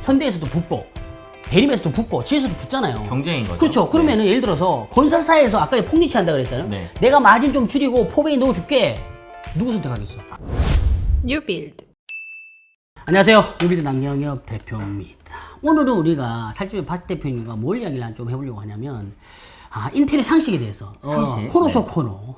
현대에서도 붙고 대림에서도 붙고 지에서도 붙잖아요. 경쟁인 거죠. 그렇죠. 그러면은 예를 들어서 건설사에서 아까 폭리치한다 그랬잖아요. 네. 내가 마진 좀 줄이고 포베이 넣어줄게. 누구 선택하겠어? 뉴빌드. 안녕하세요. 뉴빌드 남경엽 대표입니다. 오늘은 우리가 살집의 박 대표님과 뭘 이야기를 좀 해보려고 하냐면 인터넷 상식에 대해서 상식? 코너 속 네. 코너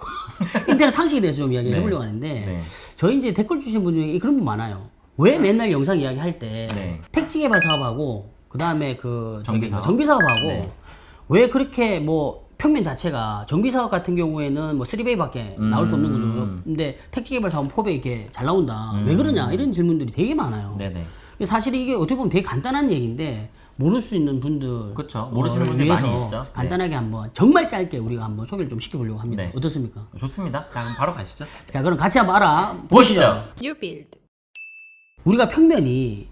인터넷 상식에 대해서 좀 이야기를 네. 해보려고 하는데 네. 저희 이제 댓글 주신 분 중에 그런 분 많아요. 왜 맨날 영상 이야기 할 때 네. 택지 개발 사업하고 그 다음에 그 정비 사업? 정비 사업하고 네. 왜 그렇게 뭐 평면 자체가 정비 사업 같은 경우에는 뭐 3베이밖에 나올 수 없는 거죠. 근데 택지 개발 사업은 포베 이렇게 잘 나온다. 왜 그러냐 이런 질문들이 되게 많아요. 네네. 사실 이게 어떻게 보면 되게 간단한 얘기인데 모를 수 있는 분들 그쵸. 모르시는 분들이 위해서 많이 있죠. 네. 간단하게 한번 정말 짧게 우리가 한번 소개를 좀 시켜보려고 합니다. 네. 어떻습니까? 좋습니다. 자, 그럼 바로 가시죠. 자, 그럼 같이 한번 알아보시죠. 보시죠. 뉴빌드. 우리가 평면이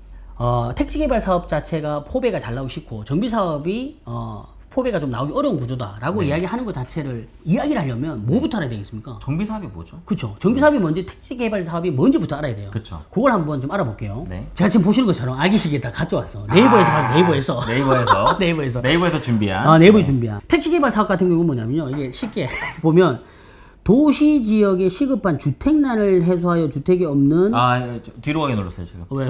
택지 개발 사업 자체가 포배가 잘 나오기 쉽고 정비 사업이 포배가 좀 나오기 어려운 구조다라고 네. 이야기하는 것 자체를 이야기를 하려면 뭐부터 알아야 되겠습니까? 정비 사업이 뭐죠? 그렇죠. 정비 사업이 뭔지 택지 개발 사업이 뭔지부터 알아야 돼요. 그쵸. 그걸 한번 좀 알아볼게요. 네. 제가 지금 보시는 것처럼 알기시기에 다 가져왔어. 네이버에서 네이버에서 네이버에서 네이버에서 네이버에서 준비한 네이버에 준비한 택지 개발 사업 같은 경우는 뭐냐면요. 이게 쉽게 보면 도시 지역에 시급한 주택난을 해소하여 주택이 없는 뒤로 가게 눌렀어요 지금. 왜?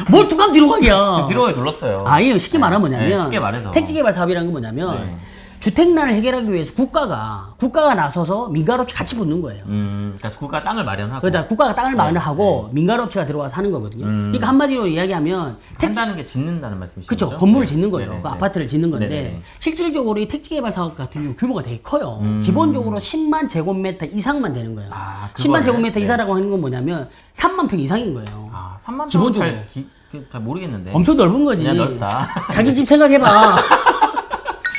뭘 툭하면 뒤로 가기야. 지금 뒤로 가게 눌렀어요. 이거 쉽게 말하면 뭐냐면 네, 쉽게 말해서 택지 개발 사업이라는 건 뭐냐면 네. 주택난을 해결하기 위해서 국가가 나서서 민간업체 같이 붙는 거예요. 그러니까 국가 땅을 마련하고 그러니까 국가가 땅을 네, 마련하고 민간업체가 들어와서 하는 거거든요. 그러니까 한마디로 이야기하면 한다는 게 짓는다는 말씀이시죠? 그렇죠. 건물을 짓는 거죠. 네네, 그 네. 아파트를 짓는 건데 네네. 실질적으로 이 택지 개발 사업 같은 경우 규모가 되게 커요. 기본적으로 10만 제곱미터 이상만 되는 거예요. 10만 제곱미터 네. 이상이라고 하는 건 뭐냐면 3만 평 이상인 거예요. 3만 기본적으로. 잘 모르겠는데. 엄청 넓은 거지. 그냥 넓다. 자기 집 생각해봐.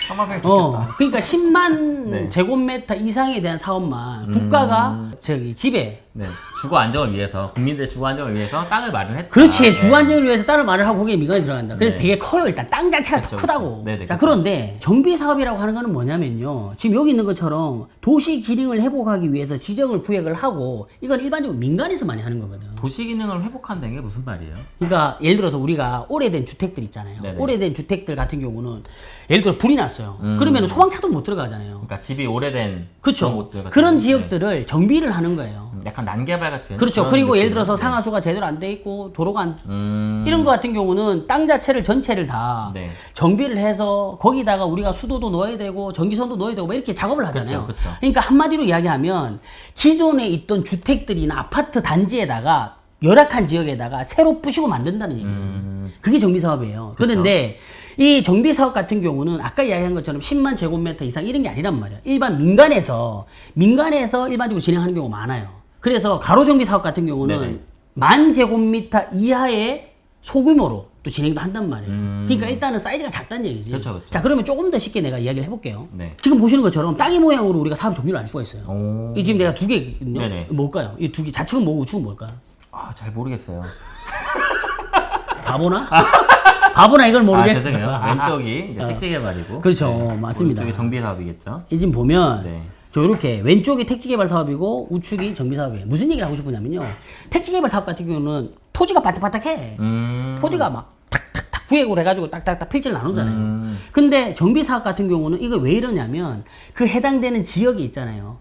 3만 평 좋겠다. 그러니까 10만 네. 제곱미터 이상에 대한 사업만 국가가 저기 집에 네. 주거 안정을 위해서 국민들의 주거 안정을 위해서 땅을 마련했다. 그렇지. 네. 주거 안정을 위해서 땅을 마련하고 거기에 민간이 들어간다. 그래서 네. 되게 커요. 일단 땅 자체가 그쵸, 크다고. 그쵸. 네네, 자, 그쵸. 그런데 정비 사업이라고 하는 거는 뭐냐면요. 지금 여기 있는 것처럼 도시 기능을 회복하기 위해서 지정을 구획을 하고 이건 일반적으로 민간에서 많이 하는 거거든. 도시 기능을 회복한다는 게 무슨 말이에요? 그러니까 예를 들어서 우리가 오래된 주택들 있잖아요. 네네. 오래된 주택들 같은 경우는 예를 들어 불이 났어요. 그러면 소방차도 못 들어가잖아요. 그러니까 집이 오래된 그렇죠. 그런 곳들 같은 그런 경우는 지역들을 정비를 하는 거예요. 약간 난개발 같은 그렇죠. 그런 그리고 예를 느낌. 들어서 네. 상하수가 제대로 안 돼 있고 도로가 안 이런 이런 거 같은 경우는 땅 자체를 전체를 다 네. 정비를 해서 거기다가 우리가 수도도 넣어야 되고 전기선도 넣어야 되고 뭐 이렇게 작업을 하잖아요. 그쵸, 그쵸. 그러니까 한마디로 이야기하면 기존에 있던 주택들이나 아파트 단지에다가 열악한 지역에다가 새로 부시고 만든다는 얘기예요. 그게 정비 사업이에요. 그런데 이 정비 사업 같은 경우는 아까 이야기한 것처럼 10만 제곱미터 이상 이런 게 아니란 말이에요. 일반 민간에서 일반적으로 진행하는 경우가 많아요. 그래서 가로 정비 사업 같은 경우는 네네. 10,000 제곱미터 이하의 소규모로 또 진행도 한단 말이에요. 그러니까 일단은 사이즈가 작다는 얘기지. 그쵸, 그쵸. 자, 그러면 조금 더 쉽게 내가 이야기를 해볼게요. 네. 지금 보시는 것처럼 땅의 모양으로 우리가 사업 종류를 알 수가 있어요. 오. 이 지금 내가 두 개거든요. 네네. 뭘까요? 이 두 개, 좌측은 뭐고 우측은 뭘까요? 잘 모르겠어요. 바보나? 바보나 이걸 모르겠. 죄송해요. 왼쪽이 이제 택지 개발이고. 그렇죠. 맞습니다. 오른쪽이 정비 사업이겠죠. 이 지금 보면 네. 저 이렇게 왼쪽이 택지 개발 사업이고 우측이 정비 사업이에요. 무슨 얘기를 하고 싶으냐면요. 택지 개발 사업 같은 경우는 토지가 바닥바닥해. 토지가 막 탁탁탁 구획을 해가지고 딱딱딱 필지를 나누잖아요. 근데 정비 사업 같은 경우는 이거 왜 이러냐면 그 해당되는 지역이 있잖아요.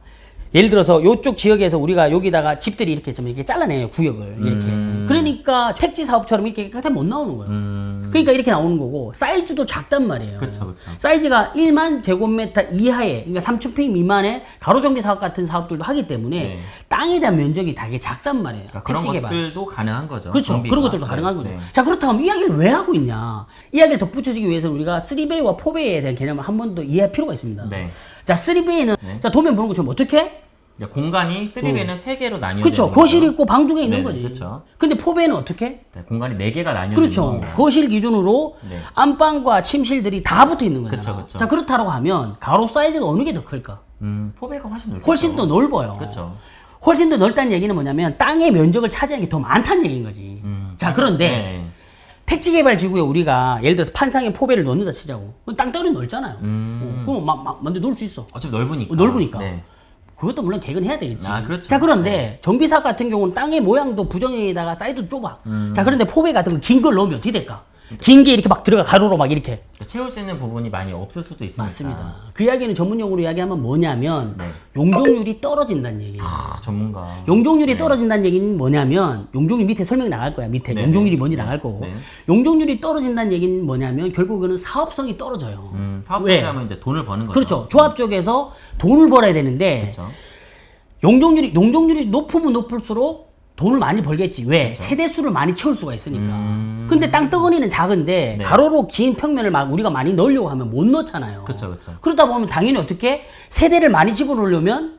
예를 들어서 이쪽 지역에서 우리가 여기다가 집들이 이렇게 좀 이렇게 잘라내요 구역을 이렇게. 그러니까 택지 사업처럼 이렇게 깨끗하게 못 나오는 거예요. 그러니까 이렇게 나오는 거고 사이즈도 작단 말이에요. 그쵸. 사이즈가 1만 제곱미터 이하의 그러니까 3,000평 미만의 가로정비 사업 같은 사업들도 하기 때문에 네. 땅에 대한 면적이 되게 작단 말이에요. 그러니까 그런 택지 개발. 것들도 가능한 거죠. 그렇죠. 정비가. 그런 것들도 가능한 거죠. 네. 자, 그렇다면 이야기를 왜 하고 있냐? 이야기를 덧붙여주기 위해서는 우리가 3베이와 4베이에 대한 개념을 한 번 더 이해할 필요가 있습니다. 네. 자, 3베이는 네. 자, 도면 보는 것처럼 어떻게? 공간이 3배는 3개로 나뉘어져 그렇죠. 있는 거실이 거죠. 있고 방 두 개 있는 네네, 거지. 그렇죠. 근데 4베이는 어떻게? 네, 공간이 4개가 나뉘어져 그렇죠. 있는 겁니다. 거실 기준으로 네. 안방과 침실들이 다 붙어 있는 거잖아. 그쵸, 그쵸. 자, 그렇다고 하면 가로 사이즈가 어느 게 더 클까? 4배가 훨씬 넓죠. 훨씬 더 넓어요. 그렇죠. 훨씬 더 넓다는 얘기는 뭐냐면 땅의 면적을 차지하는 게 더 많다는 얘기인 거지. 자, 그런데 네. 택지 개발 지구에 우리가 예를 들어서 판상에 포배를 넣는다 치자고. 그럼 땅덩이 넓잖아요. 그럼 완전 넣을 수 있어. 어차피 넓으니까. 넓으니까. 네. 그것도 물론 개근해야 되겠지. 아, 그렇죠. 자, 그런데 정비사업 같은 경우는 땅의 모양도 부정형에다가 사이즈도 좁아. 자, 그런데 포배 같은 거 긴 걸 넣으면 어떻게 될까? 긴 게 이렇게 막 들어가 가로로 막 이렇게. 채울 수 있는 부분이 많이 없을 수도 있으니까. 맞습니다. 그 이야기는 전문용어로 이야기하면 뭐냐면 네. 용적률이 떨어진다는 얘기예요. 전문가. 용적률이 떨어진다는 얘기는 뭐냐면 용적률 밑에 설명이 나갈 거야. 밑에 네, 용적률이 네. 뭔지 네. 나갈 거고. 네. 용적률이 떨어진다는 얘기는 뭐냐면 결국에는 사업성이 떨어져요. 사업성이라면 이제 돈을 버는 거죠. 그렇죠. 조합 쪽에서 돈을 벌어야 되는데 그렇죠. 용적률이 높으면 높을수록 돈을 많이 벌겠지. 왜? 그렇죠. 세대수를 많이 채울 수가 있으니까. 근데 땅덩어리는 작은데 네. 가로로 긴 평면을 막 우리가 많이 넣으려고 하면 못 넣잖아요. 그렇죠, 그렇죠. 그러다 보면 당연히 어떻게 세대를 많이 집어넣으려면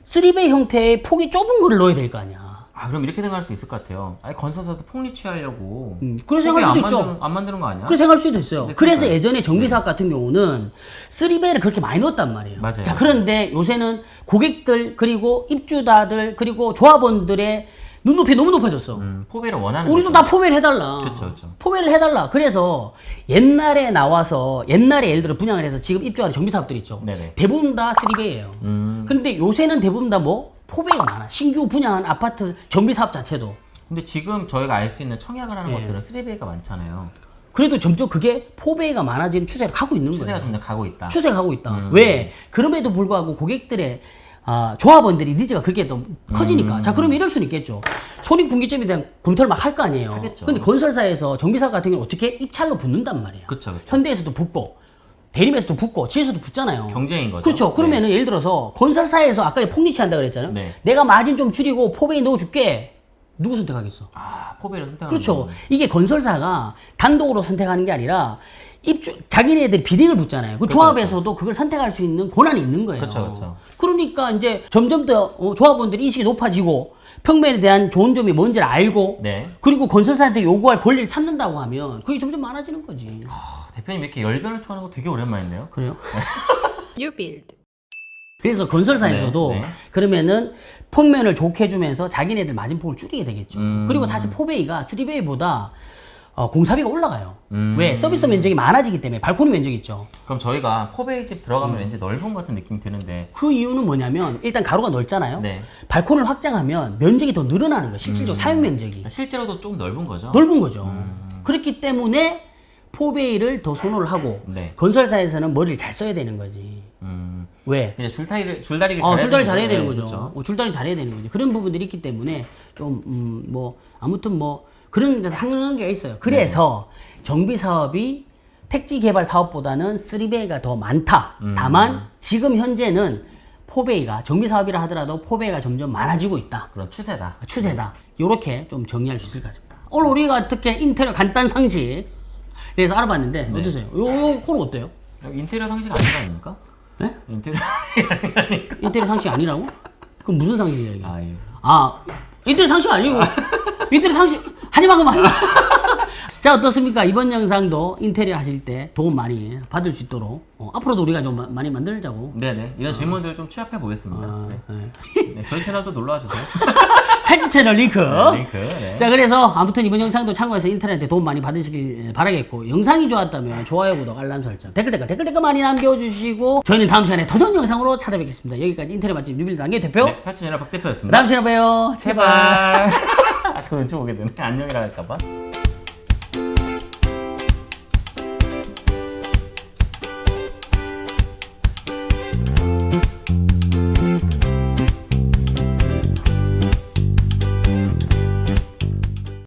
3배 형태의 폭이 좁은 거를 넣어야 될 거 아니야. 아, 그럼 이렇게 생각할 수 있을 것 같아요. 아니, 건설사도 폭리 취하려고. 그렇게 생각할 수도 있죠. 안 만드는 거 아니야? 그렇게 생각할 수도 있어요. 네, 그래서 그러니까요. 예전에 정비사업 같은 경우는 3배를 그렇게 많이 넣었단 말이에요. 맞아요. 자, 그런데 요새는 고객들, 그리고 입주자들, 그리고 조합원들의 눈높이 너무 높아졌어. 포배를 원하는 우리도 거죠. 다 포배를 해달라. 그쵸, 그쵸. 포배를 해달라. 그래서 옛날에 나와서, 옛날에 예를 들어 분양을 해서 지금 입주하는 정비사업들 있죠. 네네. 대부분 다 3배예요. 그런데 요새는 대부분 다 뭐? 포배가 많아. 신규 분양한 아파트 정비사업 자체도. 근데 지금 저희가 알 수 있는 청약을 하는 예. 것들은 3배가 많잖아요. 그래도 점점 그게 포배가 많아지는 추세로 가고 있는 거예요. 추세가 좀 더 가고 있다. 추세가 가고 있다. 왜? 그럼에도 불구하고 고객들의 조합원들이 니즈가 그렇게 더 커지니까. 자, 그러면 이럴 수는 있겠죠. 손익분기점에 대한 검토를 막 할 거 아니에요. 하겠죠. 근데 건설사에서 정비사업 같은 경우는 어떻게 입찰로 붙는단 말이에요. 그쵸, 그쵸. 현대에서도 붙고, 대림에서도 붙고, 지에서도 붙잖아요. 경쟁인 거죠. 그렇죠. 그러면은 예를 들어서 건설사에서 아까 폭리치 한다고 그랬잖아요. 네. 내가 마진 좀 줄이고 포배에 넣어줄게. 누구 선택하겠어? 아, 포배를 선택하는 그렇죠. 거군요. 이게 건설사가 단독으로 선택하는 게 아니라 자기네들 비딩을 붙잖아요. 그 조합에서도 그걸 선택할 수 있는 권한이 있는 거예요. 그렇죠, 그렇죠. 그러니까 이제 점점 더 조합원들이 인식이 높아지고 평면에 대한 좋은 점이 뭔지를 알고 네. 그리고 건설사한테 요구할 권리를 찾는다고 하면 그게 점점 많아지는 거지. 대표님 이렇게 열변을 토하는 거 되게 오랜만인데요. 그래요? You build. 그래서 건설사에서도 네, 네. 그러면은 평면을 좋게 해주면서 자기네들 마진폭을 줄이게 되겠죠. 음. 그리고 사실 포베이가 3베이보다 공사비가 올라가요. 왜? 서비스 면적이 많아지기 때문에 발코니 면적이 있죠. 그럼 저희가 포베이 집 들어가면 왠지 넓은 것 같은 느낌이 드는데. 그 이유는 뭐냐면 일단 가로가 넓잖아요. 네. 발코니를 확장하면 면적이 더 늘어나는 거예요. 실질적으로 사용 면적이. 실제로도 좀 넓은 거죠? 넓은 거죠. 그렇기 때문에 포베이를 더 선호를 하고 네. 건설사에서는 머리를 잘 써야 되는 거지. 왜? 그냥 줄다리기를 잘해야 줄다리 잘해야 되는 거죠. 그렇죠. 줄다리 잘해야 되는 거죠. 그런 부분들이 있기 때문에 좀 뭐 아무튼 뭐 그런 데 상응한 게 있어요. 그래서 정비 사업이 택지 개발 사업보다는 3베이가 더 많다. 다만 지금 현재는 포베이가 정비 사업이라 하더라도 포베이가 점점 많아지고 있다. 그런 추세다. 추세다. 요렇게 좀 정리할 수 있을 것 같습니다. 오늘 우리가 어떻게 인테리어 간단 상식 그래서 알아봤는데 어떠세요? 요 코는 어때요? 인테리어 상식 아닌 거 아닙니까? 네? 인테리어 상식 아니니까. 인테리어 상식 아니라고? 그럼 무슨 상식이야 이게? 아, 예. 인테리어 상식 아니고 인테리어 상식 하지 마 그만. 자, 어떻습니까? 이번 영상도 인테리어 하실 때 도움 많이 받을 수 있도록 앞으로도 우리가 좀 많이 만들자고. 네네. 이런 질문들 좀 취합해 보겠습니다. 네. 네. 네, 저희 채널도 놀러 와주세요. 살치 채널 링크. 링크. 네. 자, 그래서 아무튼 이번 영상도 참고해서 인터넷에 도움 많이 받으시길 바라겠고, 영상이 좋았다면 좋아요, 구독, 알람 설정, 댓글 많이 남겨주시고, 저희는 다음 시간에 더 좋은 영상으로 찾아뵙겠습니다. 여기까지 인터넷 맛집 뉴빌드 안개 대표. 네, 탈출 채널 박 대표였습니다. 다음 시간에 봬요. 제발. 아, 자꾸 눈치 보게 되네. 안녕이라 할까봐.